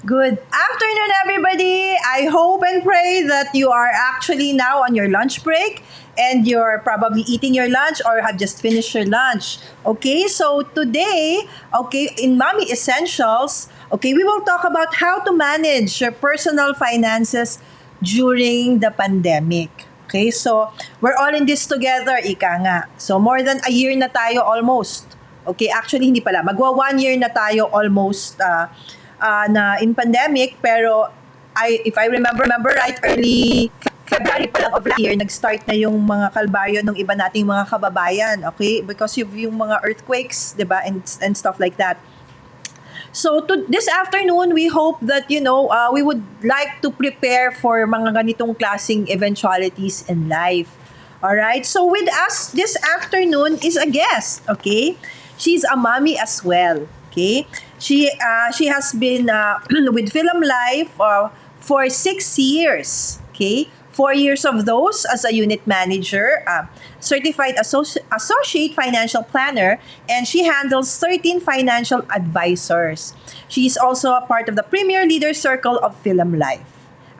Good afternoon, everybody. I hope and pray that you are actually now on your lunch break and you're probably eating your lunch or have just finished your lunch. Okay, so today, in Mommy Essentials, we will talk about how to manage your personal finances during the pandemic. Okay, so we're all in this together, ika nga. So more than a year na tayo almost. Okay, actually hindi pala. Magwa 1 year na tayo almost na in pandemic, pero if I remember right, early February pa lang of last year, nag-start na yung mga kalbaryo ng iba nating mga kababayan, okay? Because yung mga earthquakes, di ba, and stuff like that. So this afternoon, we hope that, we would like to prepare for mga ganitong klaseng eventualities in life. All right. So with us this afternoon is a guest. Okay, she's a mommy as well. Okay, she has been with Film Life for 6 years. Okay, 4 years of those as a unit manager, certified associate financial planner, and she handles 13 financial advisors. She's also a part of the Premier Leader Circle of Film Life,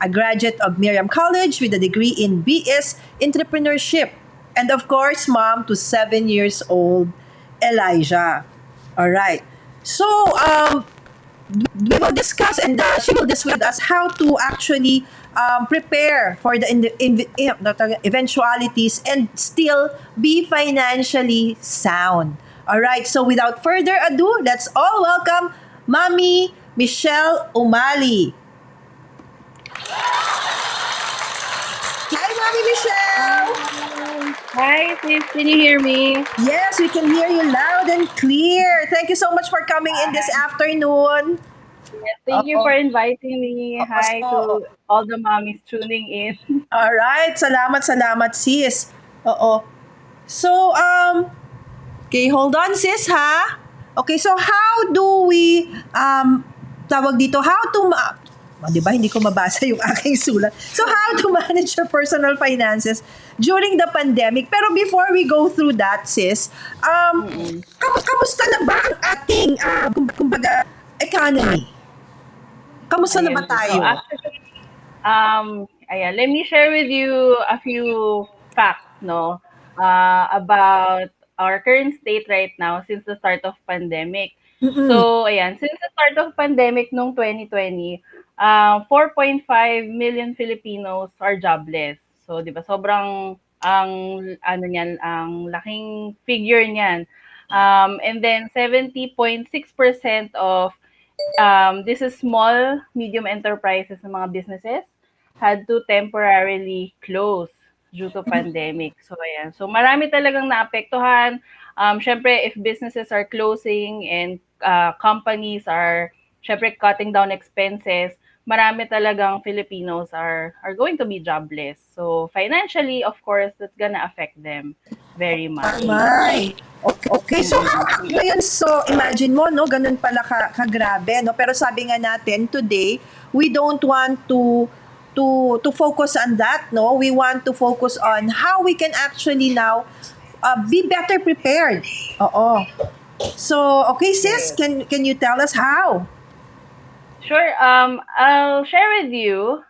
a graduate of Miriam College with a degree in BS Entrepreneurship, and of course, mom to 7 years old Elijah. All right. So, we will discuss and she will discuss with us how to actually prepare for the eventualities and still be financially sound. All right. So, without further ado, let's all welcome Mommy Michelle Umali. Hi, Mommy Michelle. Hi, sis. Can you hear me? Yes, we can hear you loud and clear. Thank you so much for coming in this afternoon. Yes, thank you for inviting me. Hi So, to all the mommies tuning in. all right. Salamat, sis. Oo. So, okay, hold on, sis, ha? Okay, so how do we, tawag dito, how to, di ba, hindi ko mabasa yung aking sulat. So, how to manage your personal finances during the pandemic. Pero before we go through that, sis, kamusta na ba ang ating, kumbaga, economy? Kamusta na ba Ayan. So tayo? actually, let me share with you a few facts, no, about our current state right now since the start of pandemic. So, since the start of pandemic noong 2020, 4.5 million Filipinos are jobless. So, 'di ba, sobrang ang laking figure niyan. And then 70.6% of this is small, medium enterprises ng mga businesses had to temporarily close due to pandemic. So, ayan. So, marami talagang naapektuhan. Syempre, if businesses are closing and companies are, syempre, cutting down expenses, marami talagang Filipinos are going to be jobless. So, financially, of course, that's gonna affect them very much. Right. Okay, so ngayon, so imagine mo, no, ganun pala kagrabe, no? Pero sabi nga natin, today, we don't want to focus on that, no? We want to focus on how we can actually now be better prepared. Oo. So, okay, sis, can you tell us how? Sure. I'll share with you.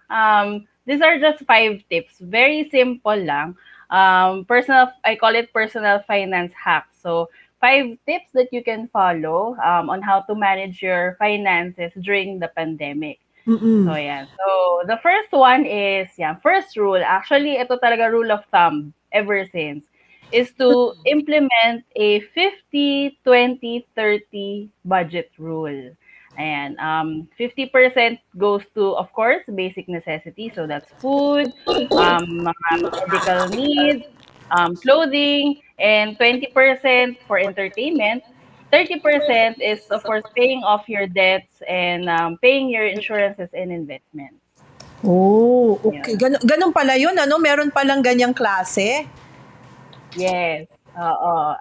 These are just 5 tips. Very simple lang. I call it personal finance hacks. So 5 tips that you can follow on how to manage your finances during the pandemic. So yeah. So the first one is, first rule. Actually, ito talaga rule of thumb ever since is to implement a 50-20-30 budget rule. Ayan, 50% goes to, of course, basic necessities. So that's food, mga medical needs, clothing, and 20% for entertainment. 30% is, of course, paying off your debts and paying your insurances and investments. Oh, okay. Yun. Ganun pala yun, ano? Meron palang ganyang klase? Yes. Oo.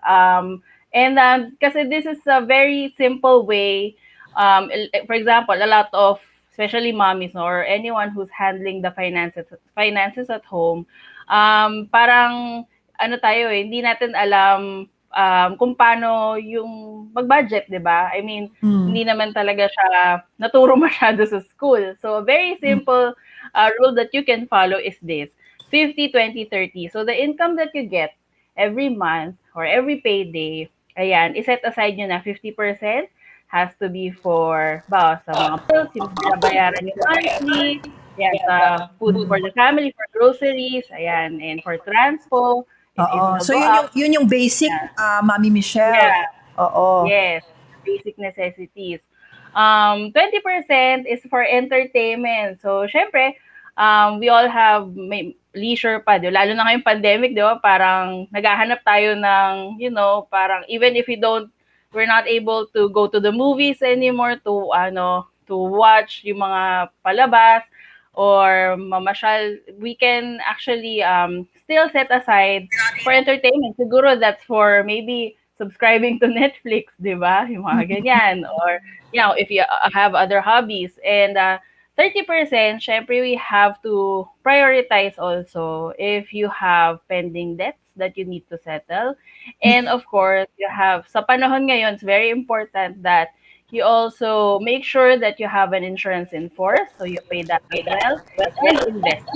And kasi this is a very simple way. For example, a lot of especially mommies, no, or anyone who's handling the finances at home, parang ano tayo hindi natin alam kung paano yung mag-budget, 'di ba? I mean, Mm. hindi naman talaga siya naturo masyado sa school. So, a very simple rule that you can follow is this: 50, 20, 30. So, the income that you get every month or every payday, ayan, iset aside nyo na 50% has to be for sa mga bills, yung binabayaran yung monthly, ayan, sa food for the family, for groceries, ayan, and for transpo, if it's Oo. gonna So go up. yun yung basic, Yeah. Mami Michelle. Yeah. Oo. Yes, basic necessities. 20% is for entertainment. So, syempre, we all have may leisure pa, di ba? Lalo na ngayong pandemic, di ba? Parang naghahanap tayo ng, parang even if we're not able to go to the movies anymore to watch yung mga palabas or mamasyal, we can actually still set aside for entertainment. Siguro that's for maybe subscribing to Netflix, di ba? Yung mga ganyan. Or, if you have other hobbies. And 30%, syempre we have to prioritize also if you have pending debts that you need to settle. And of course, sa panahon ngayon, it's very important that you also make sure that you have an insurance in force, so you pay that as well, and invest.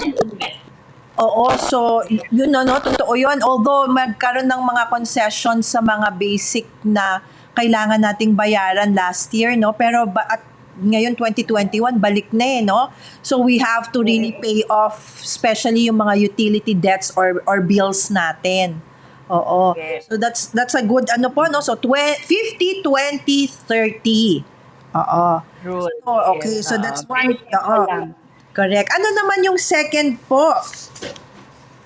Oo, so yun totoo yun. Although magkaroon ng mga concessions sa mga basic na kailangan nating bayaran last year, no? Pero at ngayon 2021 balik na no? So we have to really pay off especially yung mga utility debts or bills natin. Oo. Yes. So that's a good no? So 50, 20, 30. Oo. Rule. So, okay, Yes, so that's one. very simple Oo. lang. Correct. Ano naman yung second po?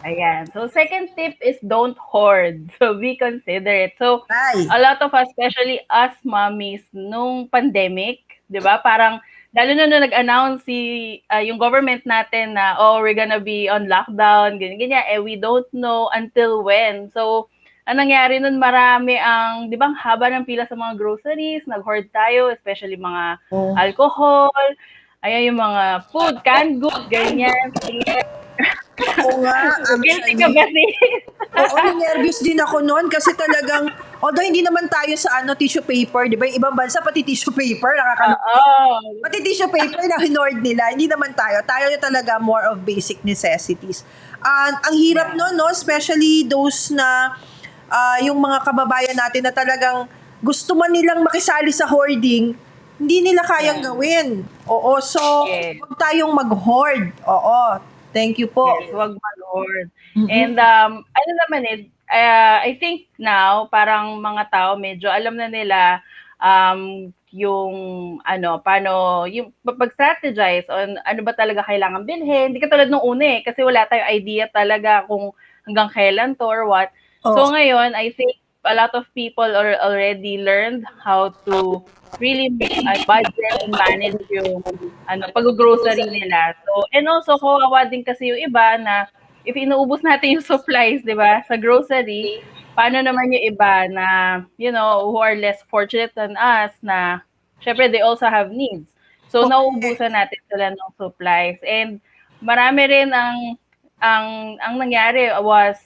Ayan. So, second tip is don't hoard. So, be considerate. So, Ay. a lot of us, especially us mommies, nung pandemic, di ba? Parang, lalo na nung nag-announce yung government natin na, we're gonna be on lockdown, ganyan-ganyan, we don't know until when. So, ang nangyari nun, marami di ba, haba ng pila sa mga groceries, nag-hoard tayo, especially mga alcohol, ayan yung mga food, canned goods, ganyan. Oo nga, Guilty ka ba, sis? Oo, nervous din ako noon kasi talagang, although hindi naman tayo sa tissue paper, di ba? Yung ibang bansa, pati tissue paper, Oo. pati tissue paper na hinoard nila. Hindi naman tayo. Tayo yung talaga more of basic necessities. Ang hirap no? Especially those na, yung mga kababayan natin na talagang gusto man nilang makisali sa hoarding, hindi nila kayang gawin. Oo, so, huwag tayong mag-hoard. Oo, thank you po. Yes, wag mag-hoard. And ano naman I think now, parang mga tao medyo alam na nila yung paano yung pag-strategize on ano ba talaga kailangan bilhin. Hindi katulad nung una kasi wala tayong idea talaga kung hanggang kailan to or what. So ngayon, I think a lot of people already learned how to really budget and manage yung pag-grocery nila. So, and also, kawawa din kasi yung iba na if inuubos natin yung supplies, di ba, sa grocery, paano naman yung iba na, who are less fortunate than us na, syempre, they also have needs. So, nauubusan natin sila ng supplies. And marami rin ang nangyari was,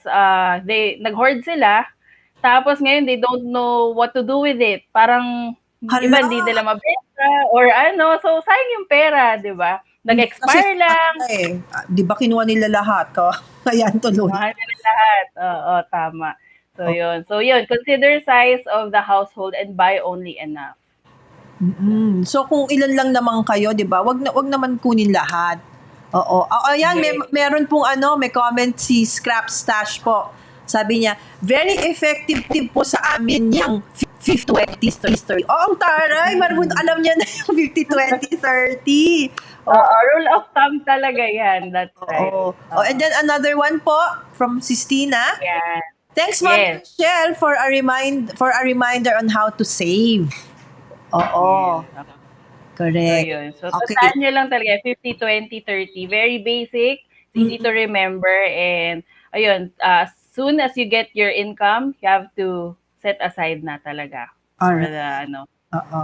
nag-hoard sila, tapos ngayon, they don't know what to do with it. Parang, iba hindi nila mabenta or so sayang yung pera, di ba? Nag-expire lang. Di ba kinuha nila lahat? Kaya tuloy. Kinuha nila lahat. Oo, tama. So, yun. Consider size of the household and buy only enough. So, kung ilan lang naman kayo, di ba? Wag naman kunin lahat. Oo. Ayan, meron pong may comment si Scrap Stash po. Sabi niya, very effective po sa amin yung 50-20-30. Ang taray! Marunong alam niya na yung 50-20-30. Rule of thumb talaga yan. That's right. And then another one po from Sistina. Yeah. Thanks, Ma'am Michelle, for a reminder on how to save. Oo. Yes. Correct. So, tandaan nyo lang talaga, 50-20-30. Very basic, easy to remember, and ayun, as soon as you get your income, you have to set aside na talaga for the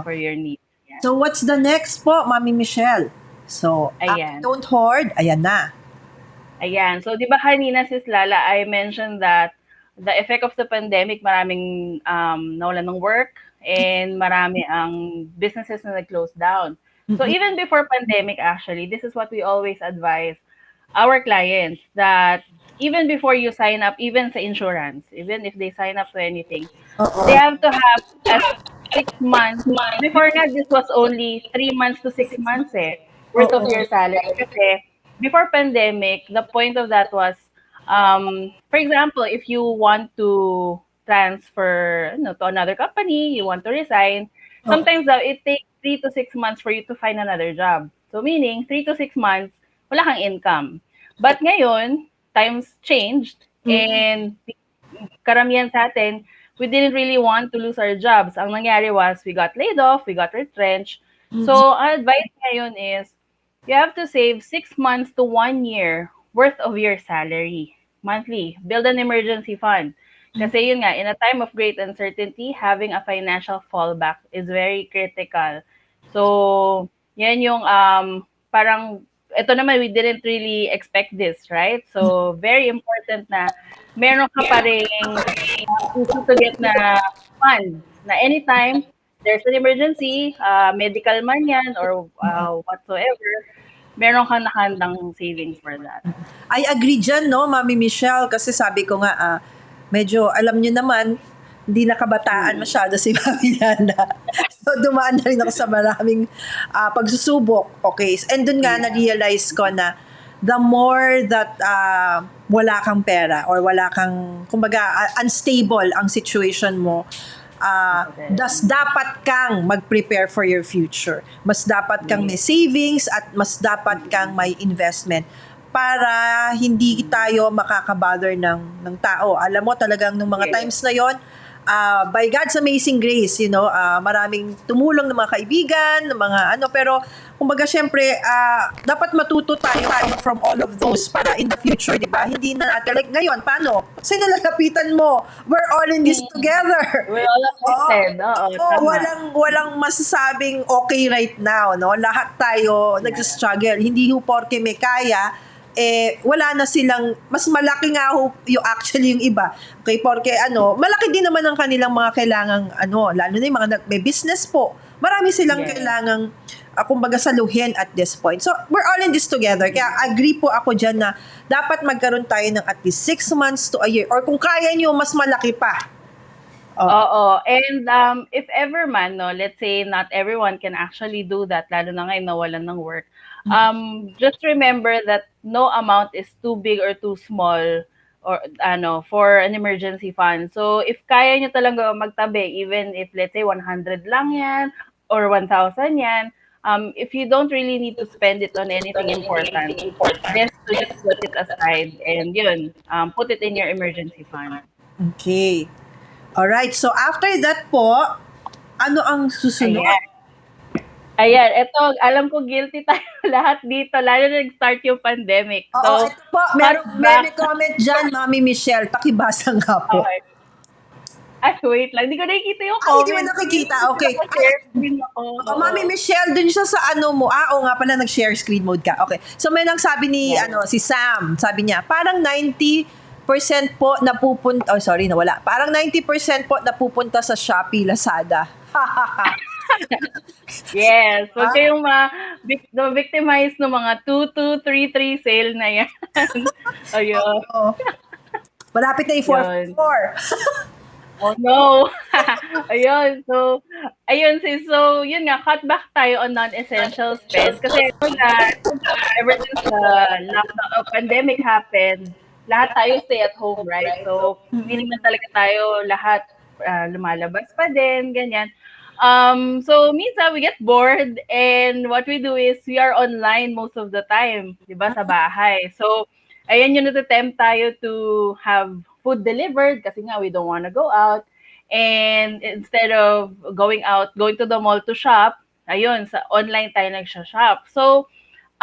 for your needs. Yeah. So, what's the next po, Mami Michelle? So, don't hoard, ayan na. Ayan. So, di ba kanina, Sis Lala, I mentioned that the effect of the pandemic, maraming nawalan ng work and marami ang businesses na nag-close down. So even before pandemic, actually, this is what we always advise our clients, that even before you sign up, even sa insurance, even if they sign up to anything, they have to have at 6 months. Before nga, this was only 3 months to 6 months worth of your salary. Kasi before pandemic, the point of that was, for example, if you want to transfer to another company, you want to resign, sometimes it takes 3 to 6 months for you to find another job. So meaning, 3 to 6 months, wala kang income. But ngayon, times changed, and karamihan sa atin, we didn't really want to lose our jobs. Ang nangyari was, we got laid off, we got retrenched. So, ang advice ngayon is, you have to save 6 months to 1 year worth of your salary monthly. Build an emergency fund. Kasi yun nga, in a time of great uncertainty, having a financial fallback is very critical. So, yan yung parang, ito naman, we didn't really expect this, right? So, very important na meron ka pa ring easy to get na funds na anytime there's an emergency, medical man yan or whatsoever, meron kang nakahandang savings for that. I agree dyan, no, Mami Michelle, kasi sabi ko nga, medyo, alam nyo naman, hindi nakabataan masyado si Mami Lala. So, dumaan na rin ako sa maraming pagsusubok. Okay. And dun nga, na-realize ko na the more that wala kang pera or wala kang, kumbaga, unstable ang situation mo, dapat kang mag-prepare for your future. Mas dapat kang may savings at mas dapat kang may investment para hindi tayo makakabother ng tao. Alam mo talagang nung mga times na yon, by God's amazing grace, maraming tumulong ng mga kaibigan, ng mga pero kumbaga syempre, dapat matuto tayo from all of those para in the future, di ba? Hindi na natin, like ngayon, paano? Sino lalapitan mo? We're all in this together. We're all affected. Walang masasabing okay right now, no? Lahat tayo nag-struggle. Hindi ho porke may kaya, wala na silang, mas malaki nga ho actually yung iba. Okay, porque malaki din naman ang kanilang mga kailangang lalo na yung mga may business po. Marami silang kailangang kumbaga saluhin at this point. So, we're all in this together. Kaya agree po ako dyan na dapat magkaroon tayo ng at least 6 months to a year or kung kaya nyo, mas malaki pa. Oo. And if ever man, let's say not everyone can actually do that, lalo na ngayon nawalan ng work. Just remember that no amount is too big or too small or for an emergency fund. So if kaya nyo talaga magtabi, even if let's say 100 lang yan or 1,000 yan, if you don't really need to spend it on anything important, best to just put it aside and yun, put it in your emergency fund. Okay. Alright, so after that po, ano ang susunod? Ayan, ito, alam ko guilty tayo lahat dito, lalo na nag-start yung pandemic. So, ito po, may comment dyan, Mami Michelle, pakibasa nga po. Okay. Ay, wait lang, hindi ko nakikita yung comment. Hindi mo nakikita, okay. Mami Michelle, dun siya sa mo. Oo nga pala, nag-share screen mode ka. Okay, so may nagsabi ni, si Sam, sabi niya, parang 90% po napupunta, nawala. Parang 90% po napupunta sa Shopee, Lazada. Yes, huwag kayong victimize ng mga 2233 sale na yan. Ayun. Malapit na yung 444. Oh no. Ayun. So, yun nga, cut back tayo on non-essential spend. Kasi ever since the lockdown, pandemic happened, lahat tayo stay at home, right? So, hindi naman talaga tayo lahat lumalabas pa din, ganyan. So minsan we get bored and what we do is we are online most of the time, 'di ba, sa bahay. So ayan yung natatempt tayo to have food delivered kasi nga we don't want to go out, and instead of going to the mall to shop, ayun, sa online tayo nagsha-shop. So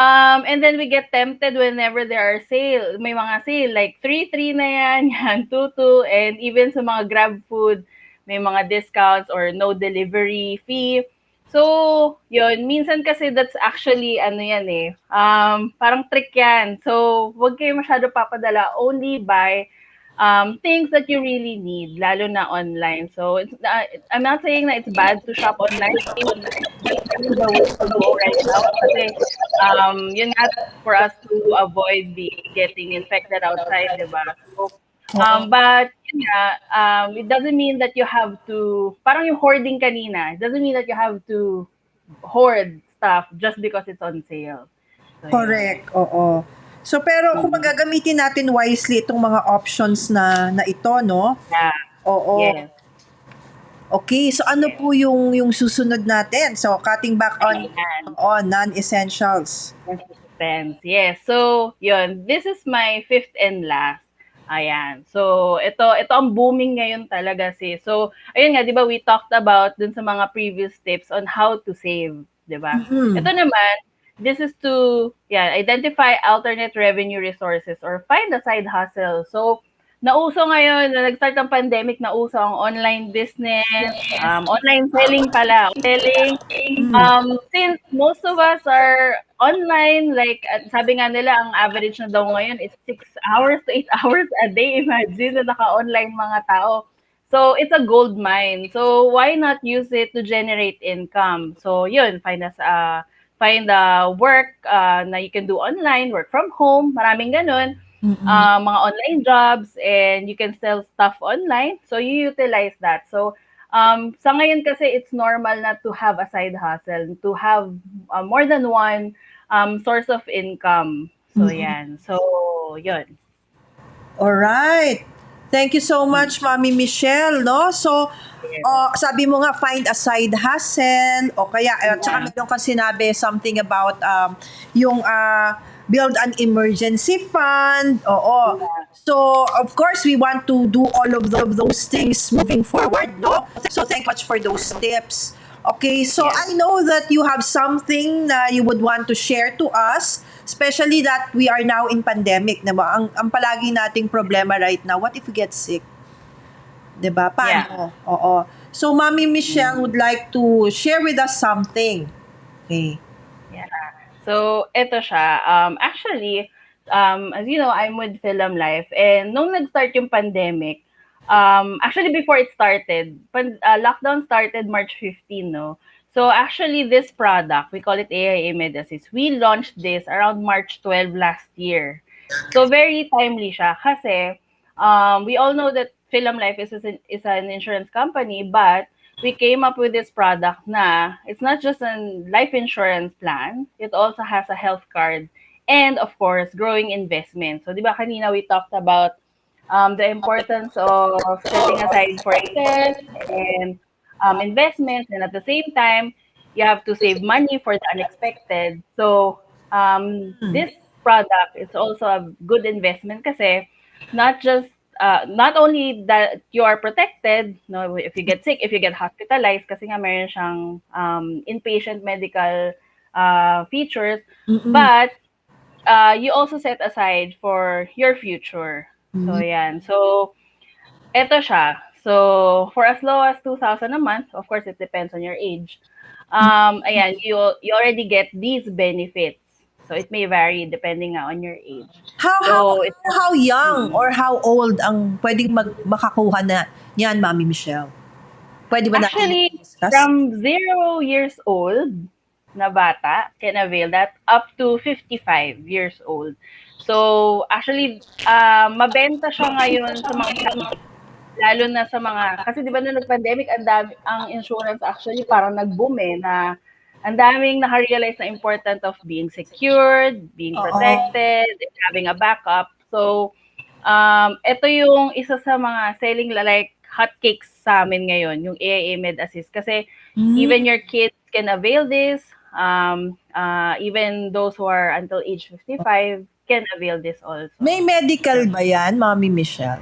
and then we get tempted whenever there are sale, may mga sale like 3-3 na yan 2-2, and even sa mga Grab food may mga discounts or no delivery fee. So, yun, minsan kasi that's actually, parang trick yan. So, huwag kayo masyado papadala. Only buy things that you really need, lalo na online. So I'm not saying that it's bad to shop online. That's the way to go right now. Kasi yun nga for us to avoid the getting infected outside, di ba? So, Oo. but yun nga, it doesn't mean that you have to, parang yung hoarding kanina, it doesn't mean that you have to hoard stuff just because it's on sale. So, yun. Correct, oo. So pero kung Mm. magagamitin natin wisely itong mga options na ito, no? Yeah. Oo. Yes. Okay, so ano Yes. po yung susunod natin? So cutting back Ayan. on non-essentials. Consistent. Yes. So, yun. This is my fifth and last. Ayan. So, ito ang booming ngayon talaga So, ayun nga, di ba, we talked about dun sa mga previous tips on how to save, di ba? Mm-mm. Ito naman, this is to, identify alternate revenue resources or find a side hustle. So, nauso ngayon, na nag-start ang pandemic, nauso ang online business, online selling pala, selling. Since most of us are online, like sabi nga nila, ang average na daw ngayon is 6 hours to 8 hours a day. Imagine na naka-online mga tao. So, it's a gold mine. So, why not use it to generate income? So, yun, find a work na you can do online, work from home, maraming ganun. Mm-mm. Mga online jobs, and you can sell stuff online. So, you utilize that. So, sa ngayon kasi it's normal na to have a side hustle, to have more than one source of income. So, yan. So, yun. Alright. Thank you so much, Mami Michelle, no? So, Yes. sabi mo nga, find a side hustle, o kaya, tsaka Yeah. meron kang sinabi something about yung build an emergency fund. Oo. So, of course, we want to do all of those things moving forward, no? So, thank you much for those tips. Okay, so Yes. I know that you have something na you would want to share to us, especially that we are now in pandemic, diba? Ang palagi nating problema right now, what if we get sick? Diba? Yeah. Paano? Oo. So, Mami Michelle would like to share with us something. Okay. Yeah. So, eto siya. Actually, as you know, I'm with Film Life. And nung nag-start yung pandemic, actually before it started, lockdown started March 15, no? So, actually, this product, we call it AIA Med-Assist, we launched this around March 12 last year. So, very timely siya kasi we all know that Film Life is an insurance company, but we came up with this product na it's not just a life insurance plan, it also has a health card and of course, growing investment. So, di ba kanina we talked about the importance of setting aside for excess and investments, and at the same time, you have to save money for the unexpected. So, this product is also a good investment kasi not just not only that you are protected, no, if you get sick, if you get hospitalized, kasi nga meron siyang inpatient medical features, but you also set aside for your future. So, yan. So, eto siya. So, for as low as 2,000 a month, of course, it depends on your age. Ayan, you already get these benefits. So, it may vary depending on your age. How So, it's how young or how old ang pwedeng makakuha na yan, Mami Michelle? Pwede ba natin actually i-discuss? from 0 years old na bata can avail that up to 55 years old. So, actually, mabenta siya ngayon sa mga lalo na sa mga kasi 'di ba nung nag-pandemic ang insurance actually parang nag-boom na ang daming naka-realize na important of being secured, being Oo. protected, and having a backup. So, ito yung isa sa mga selling like hotcakes sa amin ngayon, yung AIA Med-Assist. Kasi even your kids can avail this, even those who are until age 55 can avail this also. May medical ba yan, Mami Michelle?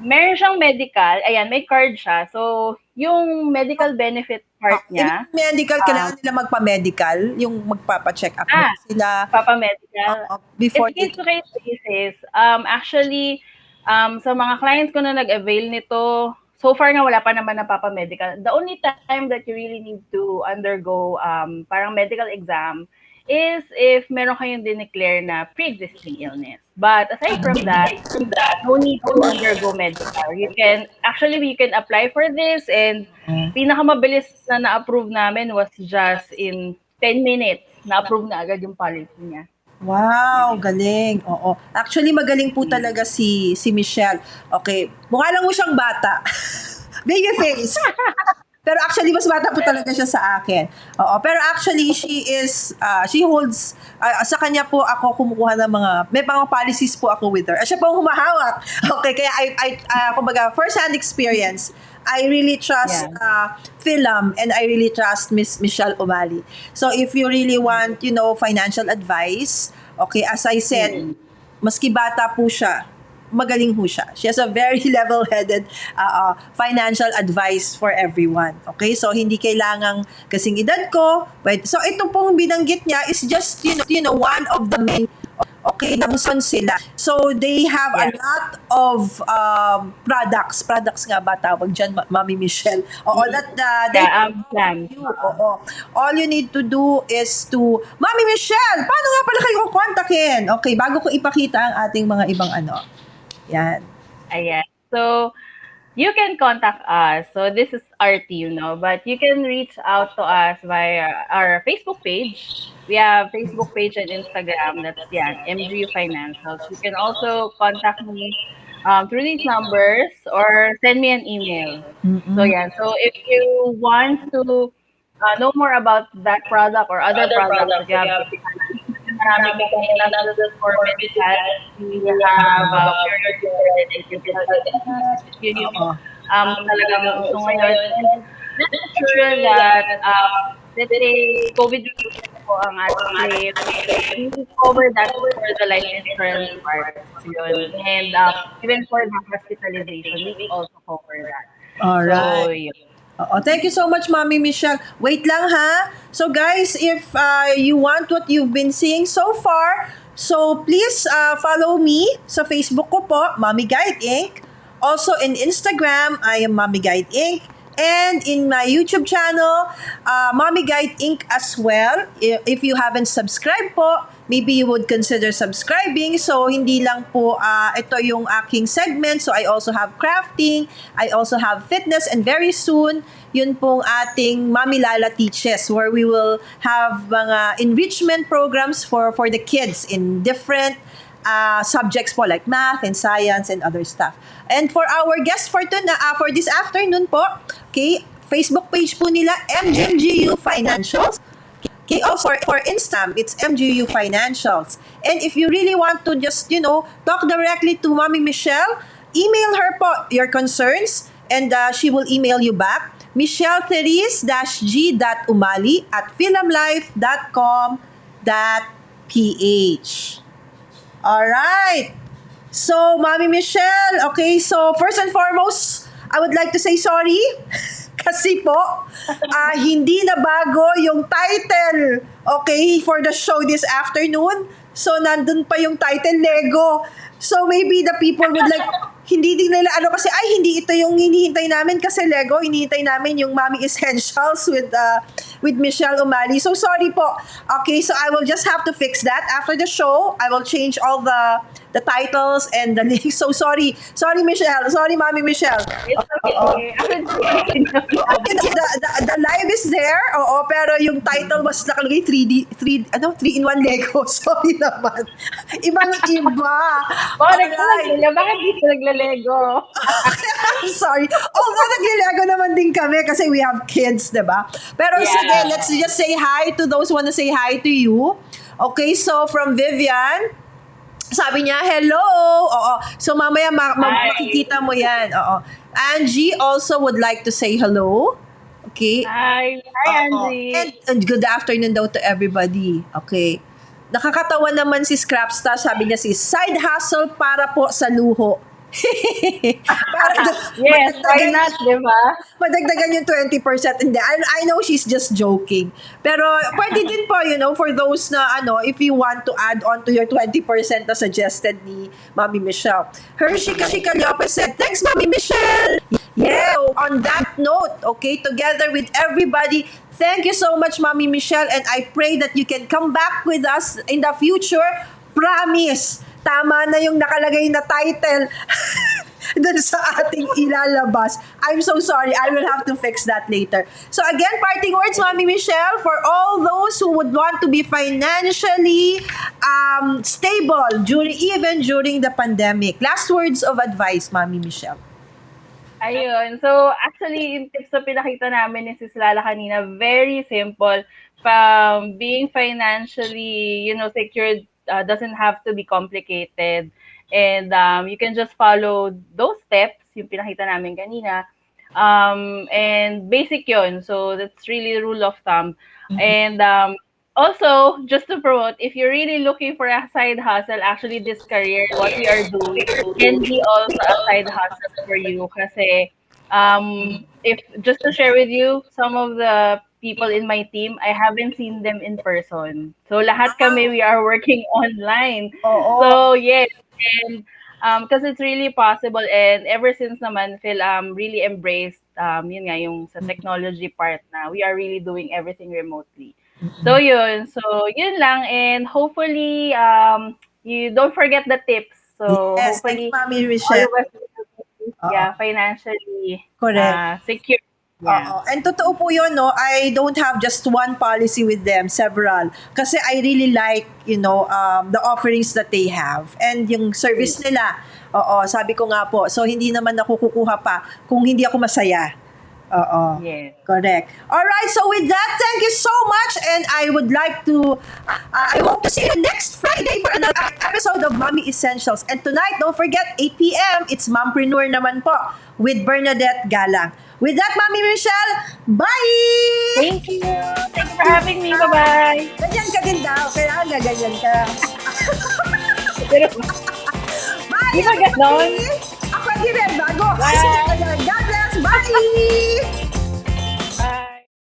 Meron siyang medical, ayan, may card siya. So, yung medical benefit part niya, Medical, kailangan nila magpa-medical, yung magpapa-check up nila sila papa-medical. before It's they... case-to-case basis. Actually, sa mga clients ko na nag-avail nito, so far nga wala pa naman na papa-medical. The only time that you really need to undergo parang medical exam is if meron kayong dineclare na pre-existing illness. But aside from that, no need to undergo medical. You can apply for this, and pinakamabilis na na-approve namin was just in 10 minutes. Na-approve na agad yung policy niya. Wow, galing. Oo. Actually, magaling po talaga si Michelle. Okay. Mukha lang mo siyang bata. Baby face. Pero actually, mas bata po talaga siya sa akin. Oo. Pero actually, she holds, sa kanya po ako kumukuha ng may mga policies po ako with her. Siya po ang humahawak. Okay, kaya kumbaga, first-hand experience, I really trust Philam, and I really trust Miss Michelle Umali. So if you really want, financial advice, okay, as I said, maski bata po siya, magaling ho siya. She has a very level-headed financial advice for everyone. Okay? So, hindi kailangang kasing edad ko. So, ito pong binanggit niya is just, one of the main, okay, namuson sila. So, they have a lot of products. Products nga ba tawag dyan, Mami Michelle? Oo, Plans. Oo. All you need to do is to, Mami Michelle, paano nga pala kayo kontakin? Okay, bago ko ipakita ang ating mga ibang Yan. Ayan. So, you can contact us. So, this is our team, but you can reach out to us via our Facebook page. We have Facebook page and Instagram. That's MGU Financials. You can also contact me through these numbers or send me an email. So, So, if you want to know more about that product or other products that you have, marami kami nandun for medical. We have talagang gusto ngayon. And let's ensure that let's say COVID po ang ating we cover that for the life insurance part. Yun. And even for the hospitalization, we also cover that. Alright. So, yun. Thank you so much, Mami Michelle. Wait lang ha. So guys, if you want what you've been seeing so far, so please follow me sa Facebook ko po, Mommy Guide Inc. Also in Instagram, I am Mommy Guide Inc. And in my YouTube channel, Mommy Guide Inc. as well. If you haven't subscribed po, maybe you would consider subscribing. So, hindi lang po ito yung aking segment. So, I also have crafting. I also have fitness. And very soon, yun pong ating Mami Lala Teaches, where we will have mga enrichment programs for the kids in different subjects po like math and science and other stuff. And for our guest for this afternoon po, okay, Facebook page po nila, MGU Financials. Okay, also for Instagram, it's MGU Financials. And if you really want to just, talk directly to Mami Michelle, email her po your concerns and she will email you back. michelletherese-g.umali@philamlife.com.ph. Alright. So, Mami Michelle, okay, so first and foremost, I would like to say sorry kasi po, hindi na bago yung title, okay, for the show this afternoon. So, nandun pa yung title, Lego. So, maybe the people would like, hindi din nila, kasi, hindi ito yung hinihintay namin kasi Lego, hinihintay namin yung Mami Essentials with Michelle Umali. So, sorry po. Okay, so I will just have to fix that. After the show, I will change all the titles and the links. So, sorry. Sorry, Michelle. Sorry, Mami Michelle. It's okay. The live is there, pero yung title was nakalagay 3-in-1 Lego. Sorry naman. Ibang-iba. Bakit dito naglalego? Sorry. Although naglilego naman din kami kasi we have kids, diba? Pero sige, let's just say hi to those who wanna say hi to you. Okay, so from Vivian, sabi niya, hello. Oo. So mamaya makikita mo yan. Oo. Angie also would like to say hello. Okay. Hi, Angie. And good afternoon daw to everybody. Okay. Nakakatawa naman si Scrapstar. Sabi niya side hustle para po sa luho. Yes, why not, diba? Madagdagan yung 20%. Hindi. I know she's just joking. Pero pwede din po, for those na, if you want to add on to your 20% na suggested ni Mami Michelle. Hershey Lopez said, thanks, Mami Michelle! Yeah, so on that note, okay, together with everybody, thank you so much, Mommy Michelle, and I pray that you can come back with us in the future. Promise, tama na yung nakalagay na title dun sa ating ilalabas. I'm so sorry. I will have to fix that later. So again, parting words, Mommy Michelle, for all those who would want to be financially stable even during the pandemic. Last words of advice, Mommy Michelle. Ayun. So, actually, yung tips na pinakita namin ni Sis Lala kanina, very simple. Being financially, secured doesn't have to be complicated. And you can just follow those steps, yung pinakita namin kanina. And basic yun. So, that's really rule of thumb. And also, just to promote, if you're really looking for a side hustle, actually this career, what we are doing, can be also a side hustle for you. Kasi, if just to share with you, some of the people in my team, I haven't seen them in person. So lahat kami, we are working online. Oo. So yes, and because it's really possible, and ever since naman, Phil really embraced yun nga yung sa technology part na we are really doing everything remotely. So yun, lang, and hopefully you don't forget the tips. So Yes, thank you, hopefully Mommy all Michelle. of us financially Correct. secure. Yeah. Oo. And totoo po yun, no? I don't have just one policy with them, several. Kasi I really like, the offerings that they have. And yung service nila, oo, sabi ko nga po, so hindi naman ako kukuha pa kung hindi ako masaya. Oo. Yes. Correct. All right, so with that, thank you so much, and I would like to, I hope to see you next Friday for another episode of Mommy Essentials. And tonight, don't forget, 8 p.m., it's Mompreneur naman po with Bernadette Galang. With that, Mommy Michelle, bye! Thank you. Thanks for having me. Bye-bye. Ganyan ka din daw, kailangan na ganyan ka. Pero, Bye, di ba ganon? everybody! Ako din rin, bago. Bye. God bless, bye!